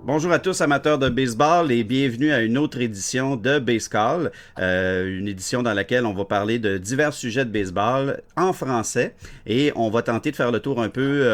Bonjour à tous amateurs de baseball et bienvenue à une autre édition de Baseball, une édition dans laquelle on va parler de divers sujets de baseball en français et on va tenter de faire le tour un peu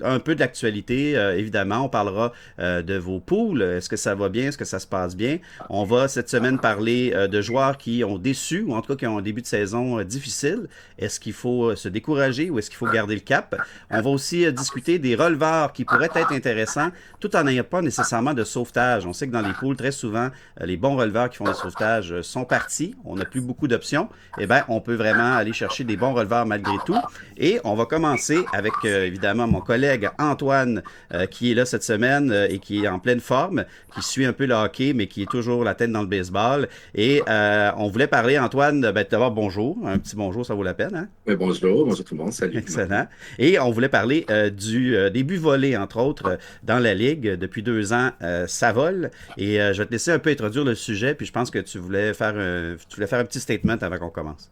un peu de l'actualité. Évidemment, on parlera de vos poules. Est-ce que ça va bien? Est-ce que ça se passe bien? On va cette semaine parler de joueurs qui ont déçu ou en tout cas qui ont un début de saison difficile. Est-ce qu'il faut se décourager ou est-ce qu'il faut garder le cap? On va aussi discuter des releveurs qui pourraient être intéressants tout en n'ayant pas nécessairement de sauvetage. On sait que dans les poules, très souvent, les bons releveurs qui font des sauvetages sont partis. On n'a plus beaucoup d'options. Eh bien, on peut vraiment aller chercher des bons releveurs malgré tout. Et on va commencer avec, évidemment, mon collègue Antoine, qui est là cette semaine et qui est en pleine forme, qui suit un peu le hockey, mais qui est toujours la tête dans le baseball. Et on voulait parler, Antoine, d'abord bonjour. Un petit bonjour, ça vaut la peine, hein? Bonjour tout le monde, salut. Excellent. Et on voulait parler du début volé, entre autres, dans la Ligue. Depuis 2 ans, ça vole. Et je vais te laisser un peu introduire le sujet, puis je pense que tu voulais faire un petit statement avant qu'on commence.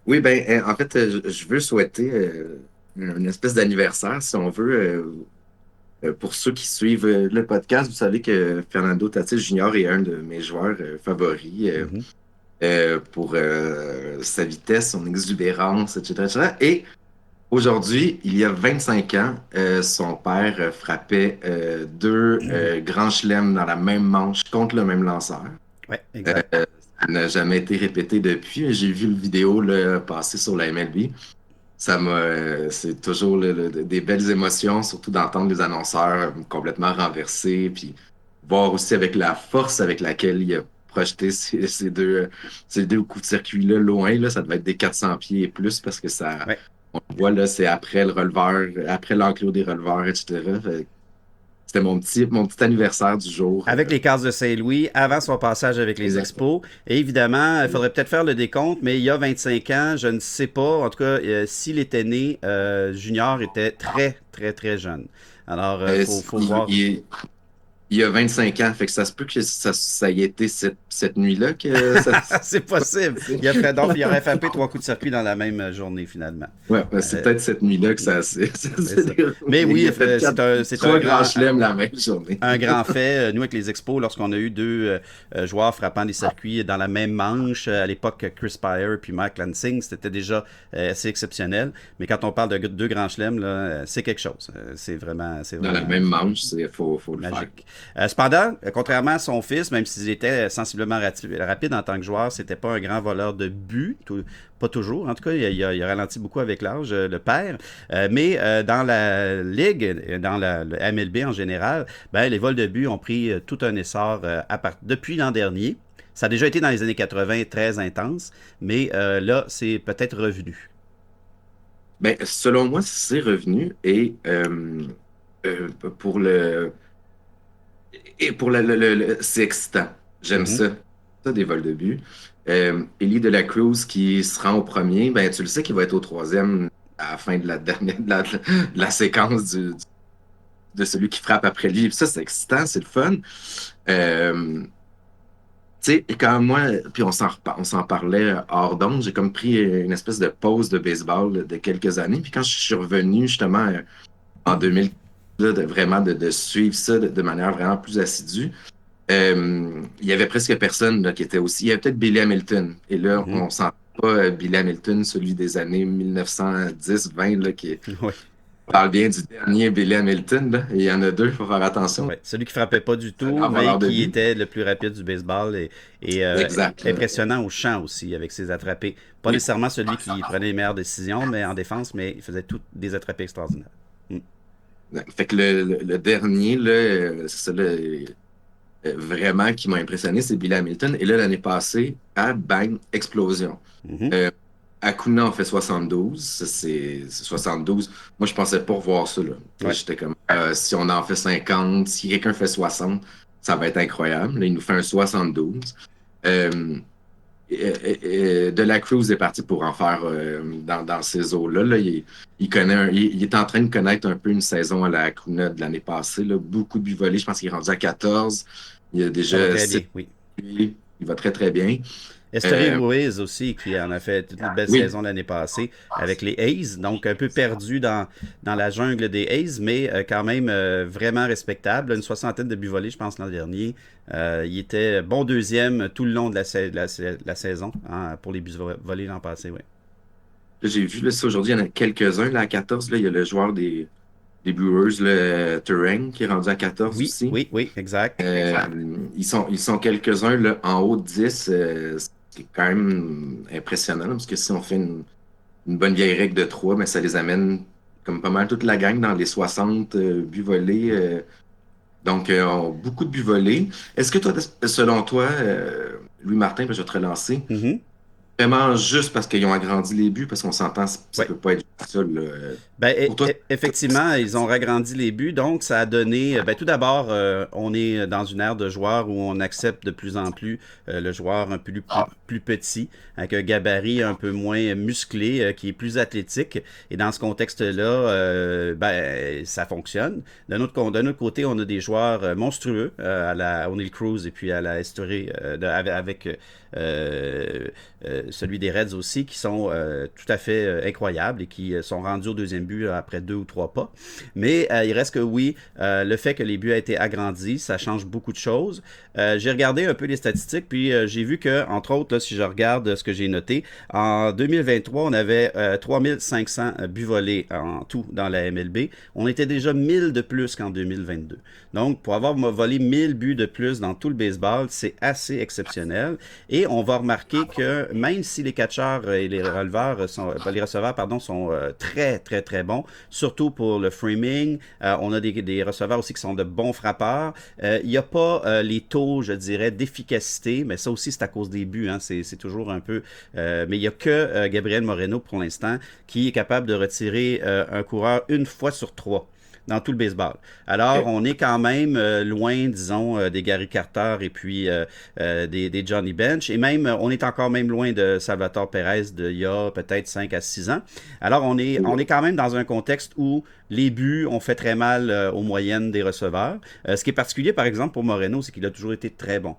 Oui, en fait, je veux souhaiter une espèce d'anniversaire, si on veut. Pour ceux qui suivent le podcast, vous savez que Fernando Tatis Jr. est un de mes joueurs favoris Mhm. pour sa vitesse, son exubérance, etc., etc. Et aujourd'hui, il y a 25 ans, son père frappait deux grands chelems dans la même manche contre le même lanceur. Ouais, exact. Ça n'a jamais été répété depuis. J'ai vu le vidéo là, passer sur la MLB. C'est toujours des belles émotions, surtout d'entendre les annonceurs complètement renversés, puis voir aussi avec la force avec laquelle il a projeté ces deux coups de circuit-là loin, là, ça devait être des 400 pieds et plus parce que ça, Ouais. on le voit là, c'est après le releveur, après l'enclos des releveurs, etc. C'était mon petit anniversaire du jour. Avec les Cartes de Saint-Louis, avant son passage avec les Exactement. Expos. Et évidemment, il faudrait peut-être faire le décompte, mais il y a 25 ans, je ne sais pas, en tout cas, s'il était né, Junior était très, très, très jeune. Alors, Euh, faut il, voir. il- il y a 25 ans, fait que ça se peut que ça y ait été cette nuit-là que ça. C'est possible. Donc, il aurait frappé 3 coups de circuit dans la même journée, finalement. Ouais, c'est Euh, peut-être cette nuit-là que ça c'est s'est ça. Mais déroulé. Il oui, a fait c'est trois grands chelems la même journée. un grand fait. Nous, avec les Expos, lorsqu'on a eu deux joueurs frappant des circuits dans la même manche, à l'époque, Chris Pyer puis Mike Lansing, c'était déjà assez exceptionnel. Mais quand on parle de deux grands chelems, là, c'est quelque chose. C'est Dans la vraiment même manche, faut le faire. magique. Cependant, contrairement à son fils, même s'il était sensiblement rapide en tant que joueur, c'était pas un grand voleur de but. Pas toujours. En tout cas, il a ralenti beaucoup avec l'âge, le père. Mais dans la Ligue, le MLB en général, ben, les vols de but ont pris tout un essor depuis l'an dernier. Ça a déjà été dans les années 80 très intense, mais là, c'est peut-être revenu. Selon moi, c'est revenu euh, pour le pour c'est excitant. J'aime Mhm. ça des vols de but. Ellie de la Cruz qui se rend au premier, ben tu le sais qu'il va être au troisième à la fin de la dernière de la séquence de celui qui frappe après lui. Puis ça, c'est excitant, c'est le fun. Euh, Tu sais, quand moi, puis on s'en parlait hors d'onde, j'ai comme pris une espèce de pause de baseball de quelques années. Puis quand je suis revenu justement en 2000, là, vraiment de suivre ça de manière vraiment plus assidue, il y avait presque personne là, qui était aussi. Il y avait peut-être Billy Hamilton. Et là, Mhm. on sent pas Billy Hamilton, celui des années 1910-20, là, qui Oui. parle bien du dernier Billy Hamilton. Là. Et il y en a deux, il faut faire attention. Ouais. Celui qui frappait pas du C'est un tout, grand mais voleur de qui but. était le plus rapide du baseball et Exact. Là. impressionnant au champ aussi avec ses attrapés. Pas Oui. nécessairement celui qui prenait les meilleures décisions, mais en défense, mais il faisait toutes des attrapés extraordinaires. Mm. Ouais. Fait que le dernier, là, c'est ça, là, vraiment qui m'a impressionné, c'est Billy Hamilton. Et là, l'année passée, bang, explosion. Mhm. Euh, Acuna en fait 72. Ça, c'est 72. Moi, je pensais pas revoir ça, là. Ouais. J'étais comme, si on en fait 50, si quelqu'un fait 60, ça va être incroyable. Là, il nous fait un 72. Euh, de la Cruz est parti pour en faire dans ces eaux-là. Là. Il connaît il est en train de connaître un peu une saison à la Acuna de l'année passée. Là. Beaucoup de buts volés. Je pense qu'il est rendu à 14. Il a Ça va déjà très 6 bien, oui. buts. Il va très, très bien. Esther Euh, Ruiz aussi, qui en a fait toute une belle oui, saison l'année passée avec les A's, donc un peu perdu dans la jungle des A's, mais quand même vraiment respectable. Une soixantaine de buts volés, je pense, l'an dernier. Il était bon deuxième tout le long de la saison hein, pour les buts volés l'an passé, oui. j'ai vu là, ça aujourd'hui, il y en a quelques-uns là, à 14. Là, il y a le joueur des Brewers, le Turang, qui est rendu à 14 Oui, aussi. oui, oui, exact. Ils sont quelques-uns là, en haut de 10, ce qui est quand même impressionnant, là, parce que si on fait une bonne vieille règle de 3, mais ça les amène comme pas mal toute la gang dans les 60 buts volés. Donc, beaucoup de buts volés. Est-ce que toi, selon toi, Louis Martin, puis je vais te relancer, Mhm. vraiment juste parce qu'ils ont agrandi les buts, parce qu'on s'entend, ça Ouais. peut pas être ça, là. Ben, Pour toi, effectivement, ils ont ragrandi les buts, donc ça a donné. Ben, tout d'abord, on est dans une ère de joueurs où on accepte de plus en plus le joueur un peu plus petit, avec un gabarit un peu moins musclé, qui est plus athlétique. Et dans ce contexte-là, ben, ça fonctionne. D'un autre côté, on a des joueurs monstrueux à la O'Neill Cruz et puis à la Estoril, avec celui des Reds aussi, qui sont tout à fait incroyables et qui sont rendus au deuxième but après 2 ou 3 pas. Mais il reste que oui, le fait que les buts aient été agrandis, ça change beaucoup de choses. J'ai regardé un peu les statistiques, puis j'ai vu que, entre autres, là, si je regarde ce que j'ai noté, en 2023, on avait 3500 buts volés en tout dans la MLB. On était déjà 1000 de plus qu'en 2022. Donc, pour avoir volé 1000 buts de plus dans tout le baseball, c'est assez exceptionnel. Et on va remarquer que même si les catcheurs et les releveurs sont, les receveurs pardon, sont très très très bons, surtout pour le framing, on a des receveurs aussi qui sont de bons frappeurs. Il n'y a pas les taux, je dirais, d'efficacité, mais ça aussi c'est à cause des buts. Hein, c'est toujours un peu. Mais il n'y a que Gabriel Moreno pour l'instant qui est capable de retirer un coureur une fois sur 3 dans tout le baseball. Alors, on est quand même loin, disons, des Gary Carter et puis des Johnny Bench. Et même, on est encore même loin de Salvatore Perez d'il y a peut-être 5 à 6 ans. Alors, on est quand même dans un contexte où les buts ont fait très mal aux moyennes des receveurs. Ce qui est particulier, par exemple, pour Moreno, c'est qu'il a toujours été très bon.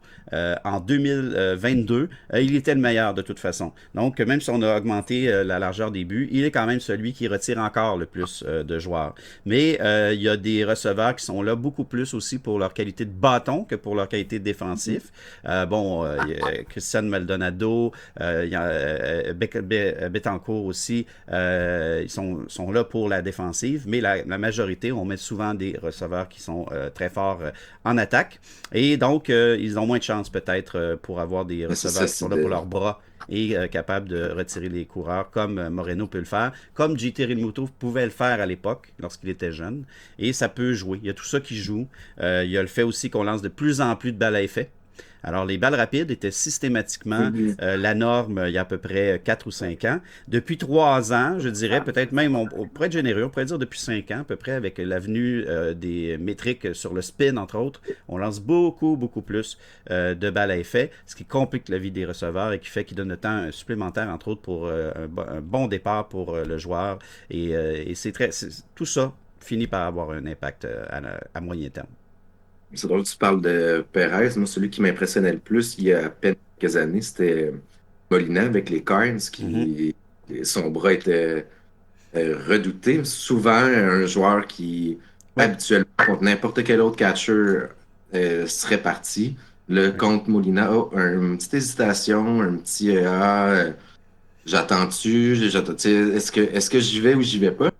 En 2022, il était le meilleur de toute façon. Donc, même si on a augmenté la largeur des buts, il est quand même celui qui retire encore le plus de joueurs. Mais il y a des receveurs qui sont là beaucoup plus aussi pour leur qualité de bâton que pour leur qualité de défensif. Il y a Christian Maldonado, il y a Betancourt aussi, ils sont là pour la défensive, mais la majorité, on met souvent des receveurs qui sont très forts en attaque. Et donc, ils ont moins de chance peut-être pour avoir des mais c'est ça, receveurs qui sont là pour leurs bras et capable de retirer les coureurs comme Moreno peut le faire, comme JT Realmuto pouvait le faire à l'époque lorsqu'il était jeune. Et ça peut jouer. Il y a tout ça qui joue. Il y a le fait aussi qu'on lance de plus en plus de balles à effet. Alors, les balles rapides étaient systématiquement la norme il y a à peu près 4 ou 5 ans. Depuis 3 ans, je dirais, peut-être même, on pourrait être généreux, on pourrait dire depuis 5 ans à peu près, avec l'avenue des métriques sur le spin, entre autres, on lance beaucoup, beaucoup plus de balles à effet, ce qui complique la vie des receveurs et qui fait qu'il donne le temps supplémentaire, entre autres, pour un bon départ pour le joueur. Et tout ça finit par avoir un impact à moyen terme. C'est drôle que tu parles de Perez. Moi, celui qui m'impressionnait le plus il y a à peine quelques années, c'était Molina avec les Cards, Mhm. son bras était redouté. Souvent, un joueur qui, Ouais. habituellement, contre n'importe quel autre catcher, serait parti. Le Ouais. contre Molina, oh, une petite hésitation, un petit j'attends-tu, est-ce que j'y vais ou j'y vais pas?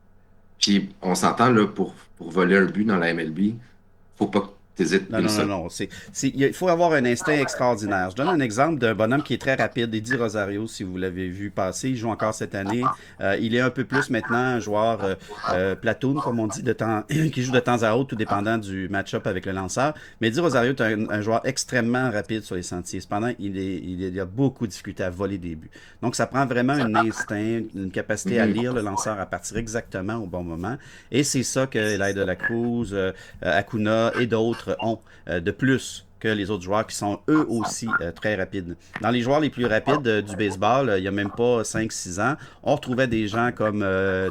Puis on s'entend là pour voler un but dans la MLB, faut pas que tu hésites Non, une non, non, seconde. non. Il faut avoir un instinct extraordinaire. Je donne un exemple d'un bonhomme qui est très rapide, Eddie Rosario, si vous l'avez vu passer. Il joue encore cette année. Il est un peu plus maintenant un joueur platoon, comme on dit, qui joue de temps à autre, tout dépendant du match-up avec le lanceur. Mais Eddie Rosario est un joueur extrêmement rapide sur les sentiers. Cependant, il a beaucoup de difficulté à voler des buts. Donc, ça prend vraiment un instinct, une capacité à Mhm. lire le lanceur, à partir exactement au bon moment. Et c'est ça que Eli de la Cruz, Acuna et d'autres ont de plus que les autres joueurs qui sont eux aussi très rapides. Dans les joueurs les plus rapides du baseball, il n'y a même pas 5-6 ans, on retrouvait des gens comme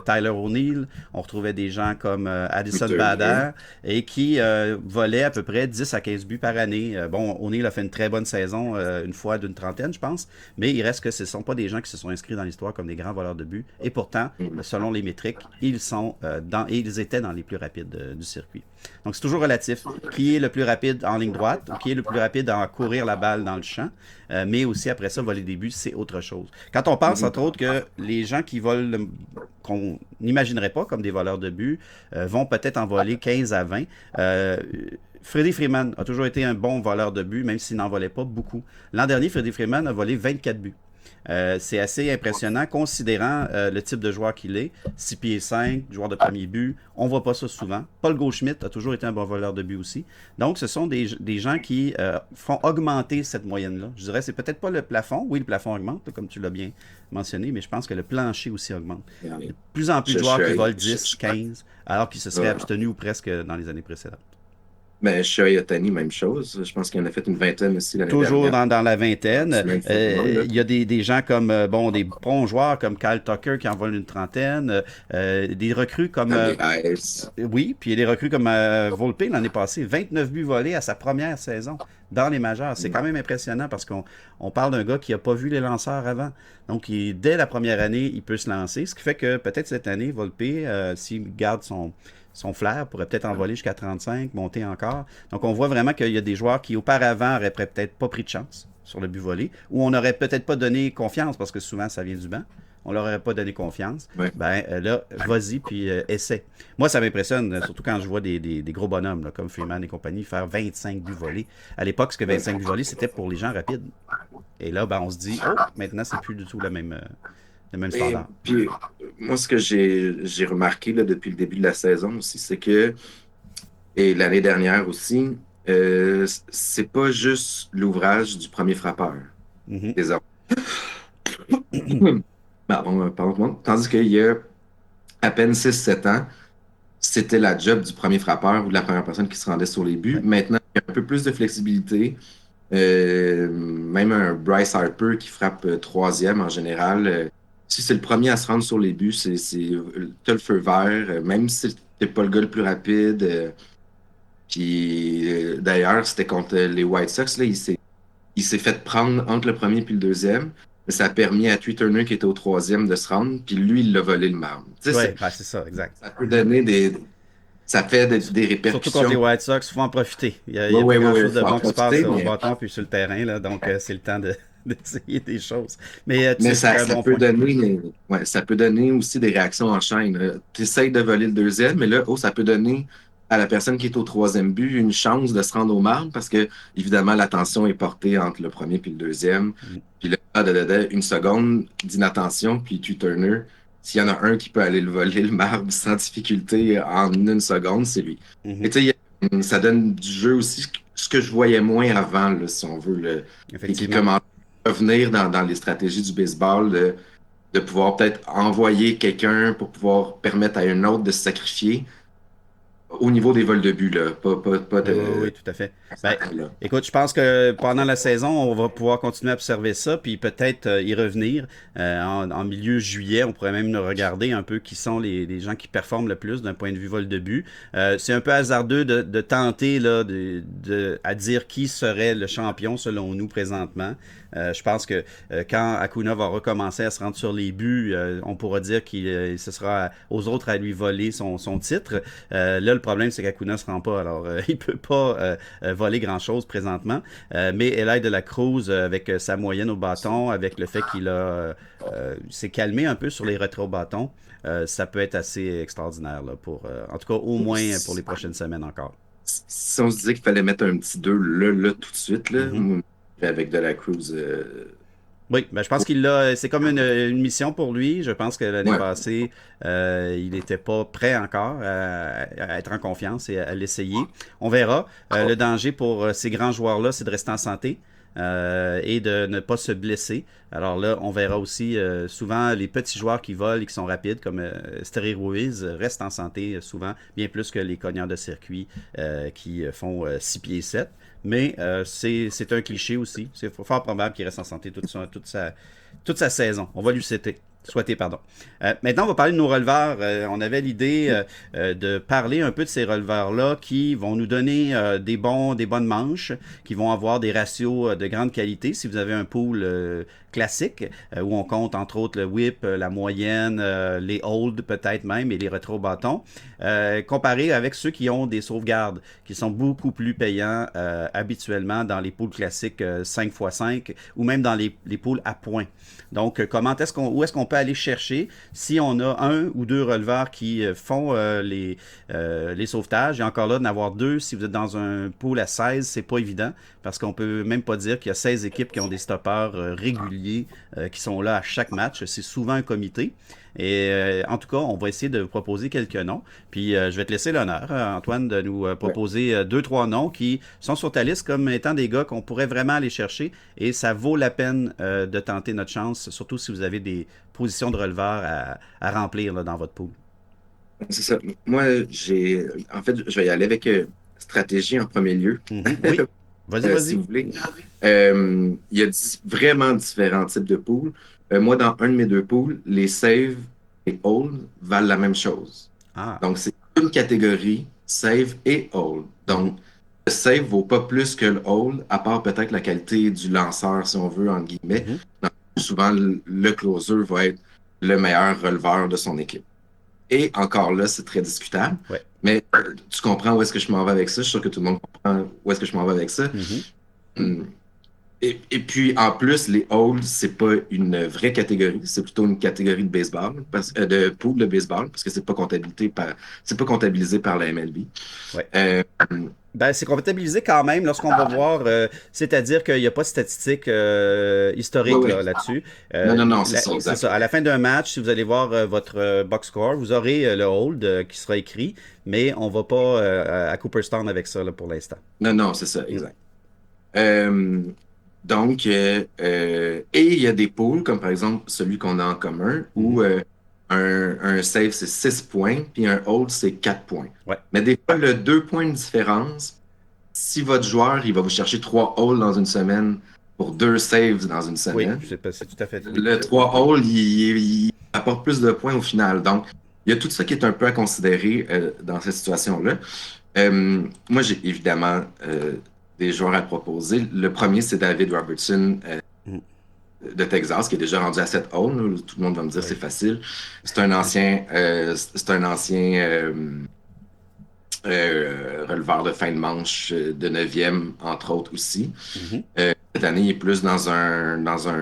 Tyler O'Neill, on retrouvait des gens comme Addison Bader, et qui volaient à peu près 10 à 15 buts par année. Bon, O'Neill a fait une très bonne saison, une fois d'une trentaine, je pense, mais il reste que ce ne sont pas des gens qui se sont inscrits dans l'histoire comme des grands voleurs de buts, et pourtant, selon les métriques, ils étaient dans les plus rapides du circuit. Donc, c'est toujours relatif. Qui est le plus rapide en ligne droite, ou qui est le plus rapide à courir la balle dans le champ, mais aussi après ça, voler des buts, c'est autre chose. Quand on pense, entre autres, que les gens qui volent, qu'on n'imaginerait pas comme des voleurs de buts, vont peut-être en voler 15 à 20. Freddie Freeman a toujours été un bon voleur de buts, même s'il n'en volait pas beaucoup. L'an dernier, Freddie Freeman a volé 24 buts. C'est assez impressionnant, considérant le type de joueur qu'il est. 6 pieds 5, joueur de premier but. On ne voit pas ça souvent. Paul Goldschmidt a toujours été un bon voleur de but aussi. Donc, ce sont des gens qui font augmenter cette moyenne-là. Je dirais, c'est peut-être pas le plafond. Oui, le plafond augmente, comme tu l'as bien mentionné, mais je pense que le plancher aussi augmente. Il y a de plus en plus de joueurs qui volent 10, 15, alors qu'ils se seraient abstenus ou presque dans les années précédentes. Mais Shohei Ohtani, même chose. Je pense qu'il en a fait une vingtaine aussi l'année dernière. Toujours dans la vingtaine. Il y a des gens comme, des bons joueurs comme Kyle Tucker qui en volent une trentaine. Des recrues comme... oui, puis il y a des recrues comme Volpe l'année passée. 29 buts volés à sa première saison dans les majeures. C'est quand même impressionnant parce qu'on parle d'un gars qui n'a pas vu les lanceurs avant. Donc, dès la première année, il peut se lancer. Ce qui fait que peut-être cette année, Volpe, s'il garde son flair, pourrait peut-être envoler jusqu'à 35, monter encore. Donc, on voit vraiment qu'il y a des joueurs qui, auparavant, n'auraient peut-être pas pris de chance sur le but volé, ou on n'aurait peut-être pas donné confiance, parce que souvent, ça vient du banc. On leur aurait pas donné confiance. Ouais. Là, vas-y, puis essaie. Moi, ça m'impressionne, surtout quand je vois des gros bonhommes, là, comme Freeman et compagnie, faire 25 buts volés. À l'époque, ce que 25 buts volés, c'était pour les gens rapides. Et là, on se dit, maintenant, c'est plus du tout le même standard. Puis, moi, ce que j'ai remarqué là, depuis le début de la saison aussi, c'est que, et l'année dernière aussi, c'est pas juste l'ouvrage du premier frappeur. Des hommes. Pardon. Tandis qu'il y a à peine 6-7 ans, c'était la job du premier frappeur ou de la première personne qui se rendait sur les buts. Ouais. Maintenant, il y a un peu plus de flexibilité. Même un Bryce Harper qui frappe troisième en général. Si c'est le premier à se rendre sur les buts, t'as le feu vert, même si t'es pas le gars le plus rapide. Puis d'ailleurs, c'était contre les White Sox, là, il s'est fait prendre entre le premier et le deuxième. Mais ça a permis à Trey Turner, qui était au troisième, de se rendre, puis lui, il l'a volé le marbre. Oui, c'est ça, exact. Ça peut donner ça fait des répercussions. Surtout contre les White Sox, il faut en profiter. Il y a pas grand-chose de bon qui se passe au bâton puis sur le terrain, là, donc c'est le temps d'essayer des choses. Mais ça peut donner aussi des réactions en chaîne. Tu essayes de voler le deuxième, mais là, ça peut donner à la personne qui est au troisième but une chance de se rendre au marbre parce que, évidemment, l'attention est portée entre le premier et le deuxième. Puis là, une seconde d'inattention, puis Trey Turner, s'il y en a un qui peut aller le voler, le marbre, sans difficulté en une seconde, c'est lui. Et tu sais, ça donne du jeu aussi, ce que je voyais moins avant, là, si on veut, et qui commence à revenir dans les stratégies du baseball, de pouvoir peut-être envoyer quelqu'un pour pouvoir permettre à un autre de se sacrifier. Au niveau des vols de but, là. Pas de... Oui, tout à fait. Écoute, je pense que pendant la saison, on va pouvoir continuer à observer ça, puis peut-être y revenir. En milieu juillet, on pourrait même regarder un peu qui sont les gens qui performent le plus d'un point de vue vol de but. C'est un peu hasardeux de tenter là, à dire qui serait le champion selon nous présentement. Je pense que quand Acuna va recommencer à se rendre sur les buts, on pourra dire qu'il ce sera aux autres à lui voler son titre. Là, le problème, c'est qu'Acuna ne se rend pas. Alors, il ne peut pas voler grand-chose présentement. Mais Eli de la Cruz, avec sa moyenne au bâton, avec le fait qu'il s'est calmé un peu sur les retraits au bâton, ça peut être assez extraordinaire, là, en tout cas, au moins pour les prochaines semaines encore. Si on se disait qu'il fallait mettre un petit 2 là tout de suite, là, avec de la Cruz... Oui, je pense c'est comme une mission pour lui. Je pense que l'année passée, il n'était pas prêt encore à être en confiance et à l'essayer. On verra. Le danger pour ces grands joueurs-là, c'est de rester en santé. et de ne pas se blesser. Alors là, on verra aussi souvent les petits joueurs qui volent et qui sont rapides, comme Esther Ruiz, restent en santé souvent, bien plus que les cogneurs de circuit qui font 6 pieds 7. Mais c'est un cliché aussi. C'est fort probable qu'il reste en santé toute sa saison. On va lui souhaiter, pardon. Maintenant, on va parler de nos releveurs. On avait l'idée de parler un peu de ces releveurs-là qui vont nous donner des bonnes manches, qui vont avoir des ratios de grande qualité. Si vous avez un pool classique, où on compte entre autres le whip, la moyenne, les holds peut-être même, et les rétro-bâtons, comparé avec ceux qui ont des sauvegardes, qui sont beaucoup plus payants habituellement dans les pools classiques 5x5 ou même dans les pools à points. Donc, où est-ce qu'on peut aller chercher si on a un ou deux releveurs qui font les sauvetages, et encore là, d'en avoir deux, si vous êtes dans un pool à 16, c'est pas évident, parce qu'on peut même pas dire qu'il y a 16 équipes qui ont des stoppeurs réguliers qui sont là à chaque match. C'est souvent un comité. Et en tout cas, on va essayer de vous proposer quelques noms. Puis je vais te laisser l'honneur, Antoine, de nous proposer deux, trois noms qui sont sur ta liste comme étant des gars qu'on pourrait vraiment aller chercher. Et ça vaut la peine de tenter notre chance, surtout si vous avez des positions de releveur à remplir là, dans votre pool. C'est ça. Moi, en fait, je vais y aller avec stratégie en premier lieu, Oui, vas-y, si vas-y. vous voulez. Il y a vraiment différents types de pools. Moi, dans un de mes deux pools, les save et hold valent la même chose. Ah, Donc, c'est une catégorie, save et hold. mhm, Donc, le save vaut pas plus que le hold, à part peut-être la qualité du lanceur, si on veut, entre guillemets. mhm, Donc, souvent, le closer va être le meilleur releveur de son équipe. Et encore là, c'est très discutable. ouais. Mais tu comprends où est-ce que je m'en vais avec ça. Je suis sûr que tout le monde comprend où est-ce que je m'en vais avec ça. Mhm. Hum. Et puis, en plus, les holds, c'est pas une vraie catégorie. C'est plutôt une catégorie de baseball, de pool de baseball, parce que c'est pas comptabilisé par la MLB. Ouais. Euh, Ben, c'est comptabilisé quand même lorsqu'on va voir, c'est-à-dire qu'il n'y a pas de statistiques oui, historiques oui. là-dessus. Non, non, non, c'est ça, C'est exact. ça. À la fin d'un match, si vous allez voir votre box score, vous aurez le hold qui sera écrit, mais on ne va pas à Cooperstown avec ça là, pour l'instant. Non, non, c'est ça, Mm. exact. Euh, donc, et il y a des pools, comme par exemple celui qu'on a en commun, Mhm. où un save, c'est 6 points, puis un hold, c'est 4 points. Ouais. Mais des fois, le 2 points de différence, si votre joueur, il va vous chercher 3 holds dans une semaine pour 2 saves dans une Oui, semaine, c'est tout à fait. Oui. le 3 holds, il apporte plus de points au final. Donc, il y a tout ça qui est un peu à considérer dans cette situation-là. Moi, j'ai évidemment des joueurs à te proposer. Le premier, c'est David Robertson Mm. de Texas, qui est déjà rendu à 7 holes. Là. Tout le monde va me dire Oui. c'est facile. C'est un ancien releveur de fin de manche de 9e, entre autres aussi. Mhm. Cette année, il est plus dans un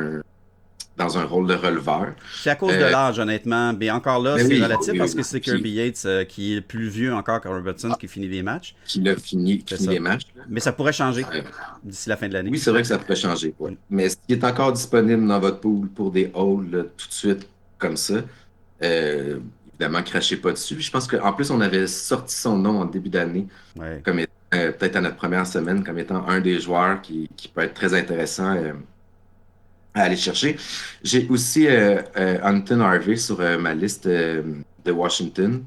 rôle de releveur. C'est à cause de Euh, l'âge, honnêtement. Mais encore là, mais c'est oui, relatif oui, parce oui. que c'est Kirby Yates qui est plus vieux encore que Robertson qui finit les matchs. Qui C'est finit ça. les matchs. Mais ça pourrait changer Euh, d'ici la fin de l'année. Oui, c'est vrai que ça pourrait changer. Ouais. Mm. Mais ce qui est encore disponible dans votre pool pour des halls là, tout de suite, comme ça, euh, évidemment, crachez pas dessus. Je pense qu'en plus, on avait sorti son nom en début d'année, Ouais. comme peut-être à notre première semaine, comme étant un des joueurs qui peut être très intéressant à aller chercher. J'ai aussi Hunton Harvey sur ma liste de Washington.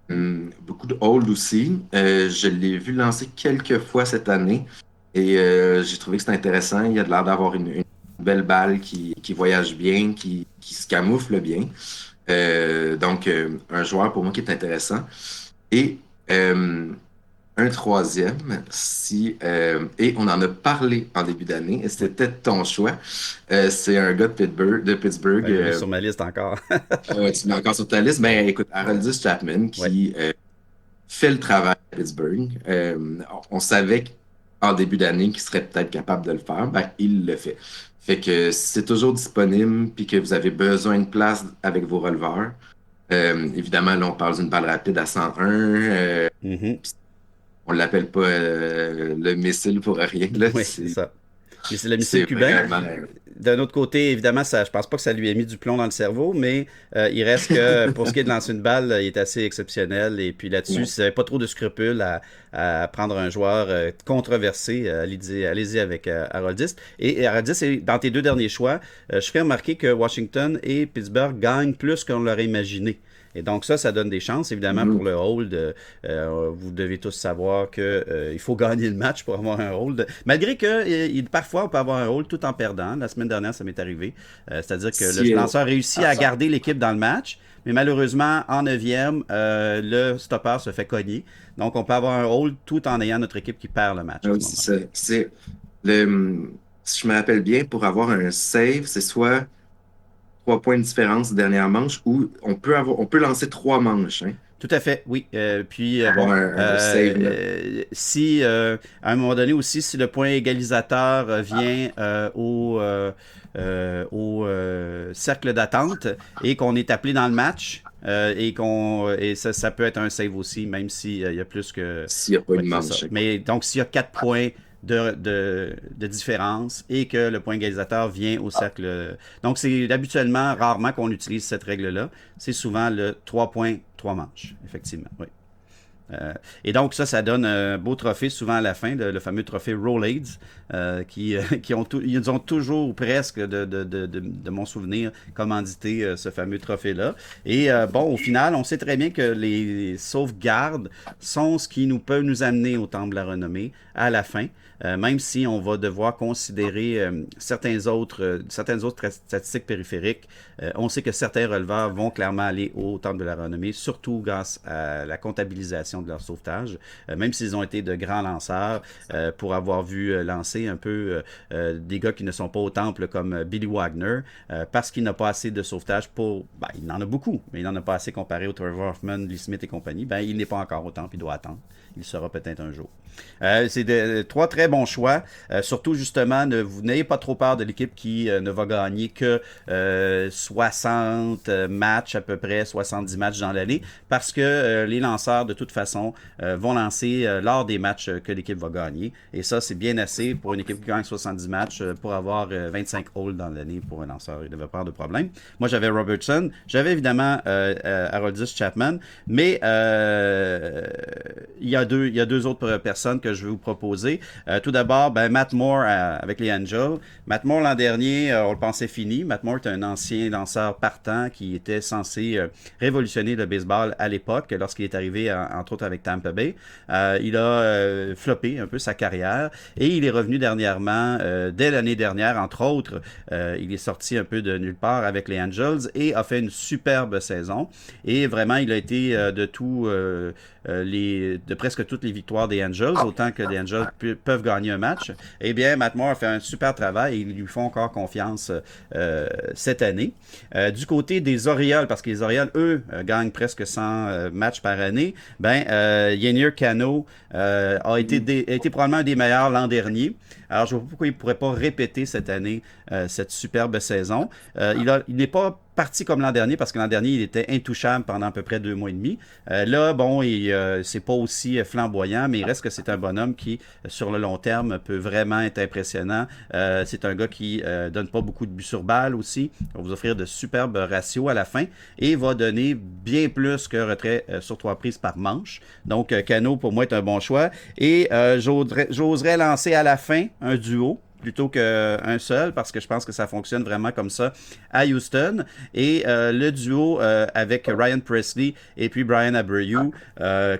Mhm. Beaucoup de hold aussi. Je l'ai vu lancer quelques fois cette année et j'ai trouvé que c'était intéressant. Il a de l'air d'avoir une belle balle qui voyage bien, qui se camoufle bien. Donc, un joueur pour moi qui est intéressant. Et un troisième, et on en a parlé en début d'année, et Oui. c'était ton choix. C'est un gars de Pittsburgh. Ben, je l'ai sur ma liste encore. Ouais, tu l'as encore sur ta liste. Ouais. Ben, écoute, Haroldis Chapman, Ouais. qui fait le travail à Pittsburgh. On savait qu'en début d'année qu'il serait peut-être capable de le faire. Ben, il le fait. Fait que si c'est toujours disponible puis que vous avez besoin de place avec vos releveurs, évidemment, là, on parle d'une balle rapide à 101. Mhm. On l'appelle pas le missile pour rien. Là. Oui, c'est ça. Mais c'est le missile C'est cubain. vraiment. D'un autre côté, évidemment, ça, je pense pas que ça lui ait mis du plomb dans le cerveau, mais il reste que pour ce qui est de lancer une balle, il est assez exceptionnel. Et puis là-dessus, Ouais. si vous n'avez pas trop de scrupules à prendre un joueur controversé, allez-y avec Haroldis. Et Haroldis, dans tes deux derniers choix, je fais remarquer que Washington et Pittsburgh gagnent plus qu'on l'aurait imaginé. Et donc ça donne des chances. Évidemment, pour Mhm. le hold, vous devez tous savoir que il faut gagner le match pour avoir un hold. Malgré que parfois, on peut avoir un hold tout en perdant. La semaine dernière, ça m'est arrivé. C'est-à-dire que le Si, lanceur réussit à garder l'équipe dans le match, mais malheureusement, en neuvième, le stopper se fait cogner. Donc, on peut avoir un hold tout en ayant notre équipe qui perd le match à ce moment-là. c'est le, si je me rappelle bien, pour avoir un save, c'est soit 3 points de différence dernière manche ou on peut lancer 3 manches, hein, Tout à fait, oui. Puis, pour avoir un save net. si, à un moment donné aussi, si le point égalisateur vient au cercle d'attente et qu'on est appelé dans le match, et ça peut être un save aussi, même s'il y a plus que... S'il n'y a pas Oui, une c'est ça. manche. Mais donc, s'il y a 4 points de différence et que le point égalisateur vient au cercle. Donc, c'est habituellement, rarement qu'on utilise cette règle-là. C'est souvent le 3 points, 3 manches, effectivement. Oui. Et donc, ça donne un beau trophée souvent à la fin, le fameux trophée Rolaids, ils ont toujours presque, de mon souvenir, commandité ce fameux trophée-là. Et bon, au final, on sait très bien que les sauvegardes sont ce qui peut nous amener au Temple de la Renommée à la fin. Même si on va devoir considérer certaines autres statistiques périphériques, on sait que certains releveurs vont clairement aller au Temple de la Renommée, surtout grâce à la comptabilisation de leur sauvetage, même s'ils ont été de grands lanceurs, pour avoir vu lancer un peu des gars qui ne sont pas au Temple comme Billy Wagner, parce qu'il n'a pas assez de sauvetage pour... Ben, il en a beaucoup, mais il n'en a pas assez comparé au Trevor Hoffman, Lee Smith et compagnie. Ben, il n'est pas encore au Temple, il doit attendre. Il sera peut-être un jour. C'est 3 très bons choix. Surtout, justement, vous n'ayez pas trop peur de l'équipe qui ne va gagner que 60 matchs à peu près, 70 matchs dans l'année, parce que les lanceurs, de toute façon, vont lancer lors des matchs que l'équipe va gagner. Et ça, c'est bien assez pour une équipe qui gagne 70 matchs pour avoir 25 holds dans l'année pour un lanceur. Il ne devait pas avoir de problème. Moi, j'avais Robertson. J'avais évidemment Haroldis Chapman, mais il y a deux autres personnes que je vais vous proposer. Tout d'abord, Matt Moore avec les Angels. Matt Moore, l'an dernier, on le pensait fini. Matt Moore est un ancien lanceur partant qui était censé révolutionner le baseball à l'époque, lorsqu'il est arrivé, entre autres, avec Tampa Bay. Il a floppé un peu sa carrière et il est revenu dernièrement, dès l'année dernière, entre autres. Il est sorti un peu de nulle part avec les Angels et a fait une superbe saison. Et vraiment, il a été de presque toutes les victoires des Angels, autant que les Angels peuvent gagner un match. Eh bien, Matt Moore a fait un super travail et ils lui font encore confiance cette année. Du côté des Orioles, parce que les Orioles, eux, gagnent presque 100 matchs par année, Yennier Cano a été probablement un des meilleurs l'an dernier. Alors, je ne vois pas pourquoi il ne pourrait pas répéter cette année cette superbe saison. Il n'est pas parti comme l'an dernier, parce que l'an dernier, il était intouchable pendant à peu près 2 mois et demi. Là, bon, c'est pas aussi flamboyant, mais il reste que c'est un bonhomme qui, sur le long terme, peut vraiment être impressionnant. C'est un gars qui donne pas beaucoup de buts sur balle aussi. Il va vous offrir de superbes ratios à la fin et va donner bien plus que retrait sur 3 prises par manche. Donc, Cano, pour moi, est un bon choix. Et j'oserais lancer à la fin un duo plutôt qu'un seul, parce que je pense que ça fonctionne vraiment comme ça à Houston. Et le duo avec Ryan Presley et puis Brian Abreu,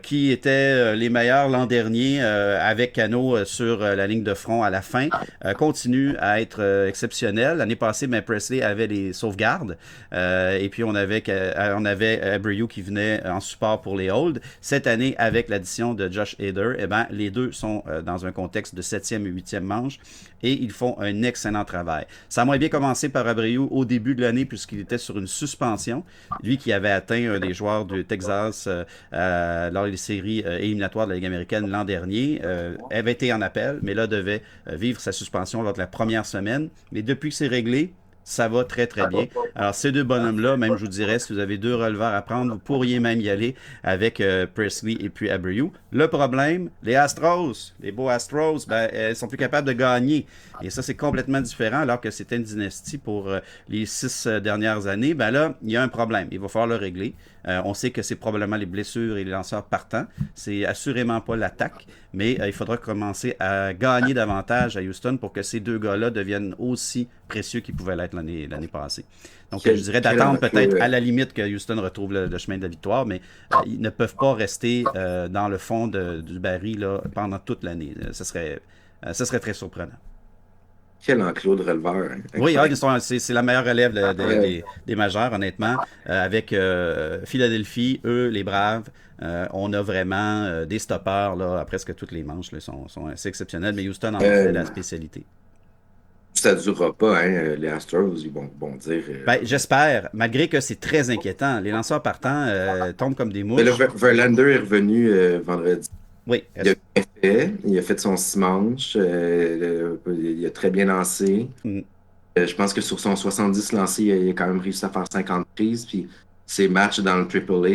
qui étaient les meilleurs l'an dernier avec Cano sur la ligne de front à la fin, continue à être exceptionnel. L'année passée, Presley avait les sauvegardes, et puis on avait Abreu qui venait en support pour les holds. Cette année, avec l'addition de Josh Hader, les deux sont dans un contexte de 7e et 8e manche, et ils font un excellent travail. Ça a moins bien commencé par Abreu au début de l'année, puisqu'il était sur une suspension. Lui qui avait atteint un des joueurs du Texas lors des séries éliminatoires de la Ligue américaine l'an dernier, avait été en appel, mais là devait vivre sa suspension lors de la première semaine. Mais depuis que c'est réglé, ça va très très bien. Alors ces deux bonhommes-là, même je vous dirais, si vous avez deux releveurs à prendre, vous pourriez même y aller avec Presley et puis Abreu. Le problème, les Astros, les beaux Astros, ben, ils sont plus capables de gagner. Et ça, c'est complètement différent, alors que c'était une dynastie pour les 6 dernières années. Ben là, il y a un problème. Il va falloir le régler. On sait que c'est probablement les blessures et les lanceurs partants. C'est assurément pas l'attaque, mais il faudra commencer à gagner davantage à Houston pour que ces deux gars-là deviennent aussi précieux qu'ils pouvaient l'être l'année passée. Donc, je dirais d'attendre peut-être à la limite que Houston retrouve le chemin de la victoire, mais ils ne peuvent pas rester dans le fond du baril là, pendant toute l'année. Ce serait très surprenant. Quel enclos de releveur. Hein? Oui, c'est la meilleure relève des majeurs, honnêtement. Avec Philadelphie, eux, les Braves, on a vraiment des stoppeurs là, à presque toutes les manches. Là, sont assez exceptionnels, mais Houston en a fait la spécialité. Ça ne durera pas, hein, les Astros, ils vont dire. Ben, j'espère, malgré que c'est très inquiétant. Les lanceurs partants tombent comme des mouches. Mais là, Verlander est revenu vendredi. Oui. Il a fait son 6 manches. Il a très bien lancé. Je pense que sur son 70 lancés, il a quand même réussi à faire 50 prises. Puis ses matchs dans le Triple A,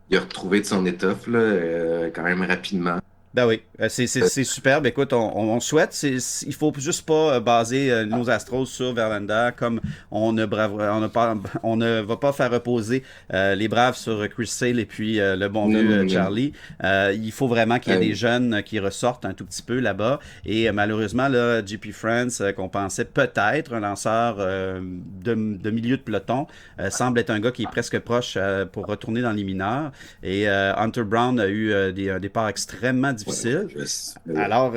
il a retrouvé de son étoffe là, quand même rapidement. Ben oui, c'est superbe. Écoute, on souhaite. Il faut juste pas baser nos Astros sur Verlander comme on ne va pas faire reposer les Braves sur Chris Sale et puis le bon vieux Charlie. Il faut vraiment qu'il y ait des jeunes qui ressortent un tout petit peu là-bas. Et malheureusement, là, JP France, qu'on pensait peut-être un lanceur de milieu de peloton, semble être un gars qui est presque proche pour retourner dans les mineurs. Et Hunter Brown a eu un départ extrêmement difficile. Alors,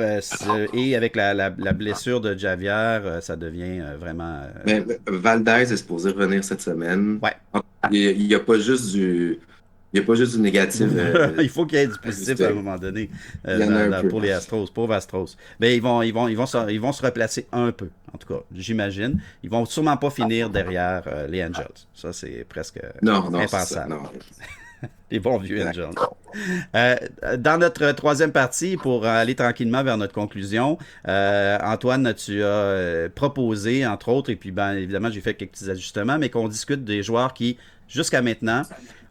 et avec la blessure de Javier, ça devient vraiment... Mais Valdez est supposé revenir cette semaine. Ouais. Il n'y a pas juste du négatif. Il faut qu'il y ait du positif à un moment donné pour les Astros, pauvres Astros. Mais ils vont se replacer un peu, en tout cas, j'imagine. Ils vont sûrement pas finir derrière les Angels. Ça, c'est presque impensable. Non. Les bons vieux Angels. Dans notre troisième partie, pour aller tranquillement vers notre conclusion, Antoine, tu as proposé, entre autres, et puis ben, évidemment, j'ai fait quelques petits ajustements, mais qu'on discute des joueurs qui, jusqu'à maintenant,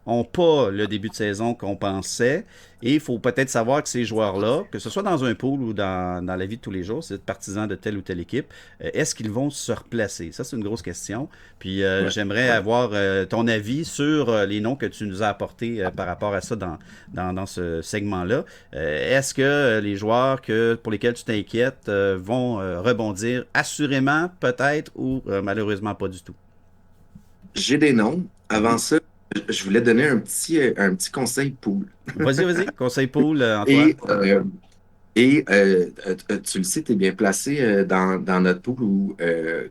n'ont pas le début de saison qu'on pensait. Et il faut peut-être savoir que ces joueurs-là, que ce soit dans un pool ou dans la vie de tous les jours, c'est partisans de telle ou telle équipe, est-ce qu'ils vont se replacer? Ça, c'est une grosse question. Puis j'aimerais avoir ton avis sur les noms que tu nous as apportés par rapport à ça dans ce segment-là. Est-ce que les joueurs pour lesquels tu t'inquiètes vont rebondir assurément, peut-être, ou malheureusement pas du tout? J'ai des noms. Avant ça, je voulais donner un petit conseil pool. Vas-y, conseil pool, Antoine. Tu le sais, tu es bien placé dans notre pool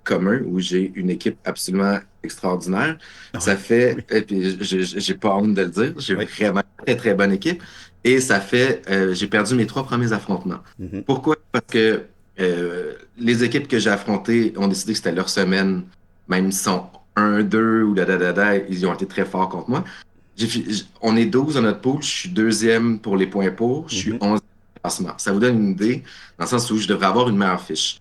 commun où j'ai une équipe absolument extraordinaire. Ça fait, et puis j'ai pas honte de le dire, j'ai vraiment une très très bonne équipe. Et ça fait, j'ai perdu mes 3 premiers affrontements. Pourquoi? Parce que les équipes que j'ai affrontées ont décidé que c'était leur semaine, même s'ils sont 1-2 ou ils ont été très forts contre moi. On est 12 dans notre pool, je suis 2e pour les points pour, je suis 11e classement. Ça vous donne une idée, dans le sens où je devrais avoir une meilleure fiche.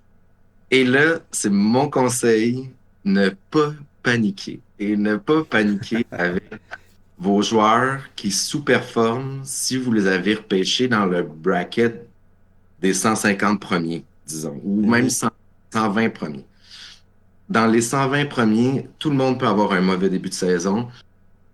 Et là, c'est mon conseil, ne pas paniquer. Et ne pas paniquer avec vos joueurs qui sous-performent si vous les avez repêchés dans le bracket des 150 premiers, disons, ou même 120 premiers. Dans les 120 premiers, tout le monde peut avoir un mauvais début de saison.